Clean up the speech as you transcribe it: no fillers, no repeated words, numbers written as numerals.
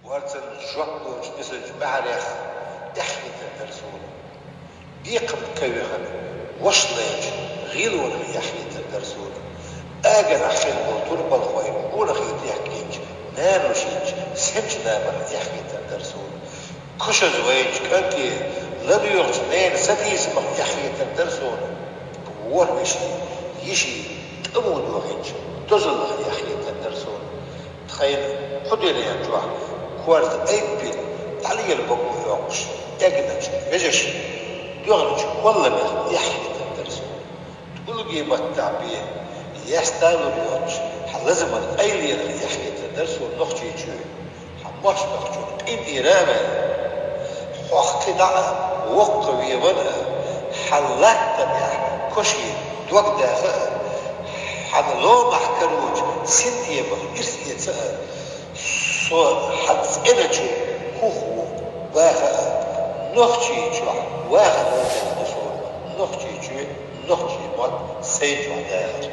ورتن جوكوج مثل معرخ يحكي تدرسون ديقم كويخن وشليج غيلون يحكي تدرسون اجر احكي البطول بالخوي ولا خيط يحكيج نانو شيج سنج نامر يحكي تدرسون كش زويج كنتي لم يرج نين ستيس مخ يحكي تدرسون ورمشي يشي امود وخيج تزل يحكي تدرسون تخيل خدينا يا جوا كوارت اي بيت علي البقو يوقش اجنج بجش يغنج والله ما يحكي تدرسون تقول قيمة التعبير يستاهل الوجه لازم اي اللي يحكي تدرسون نخشي شوي حماش نخشون ان ارامه واقتناع وقوي منها حلقت يا كشي دوك داخل حد لو محكروج سنتي بإرثية صو حد إنتشو هو واحد نخشي شو واحد نصور نخشي شو نخشي مات سيد وحداير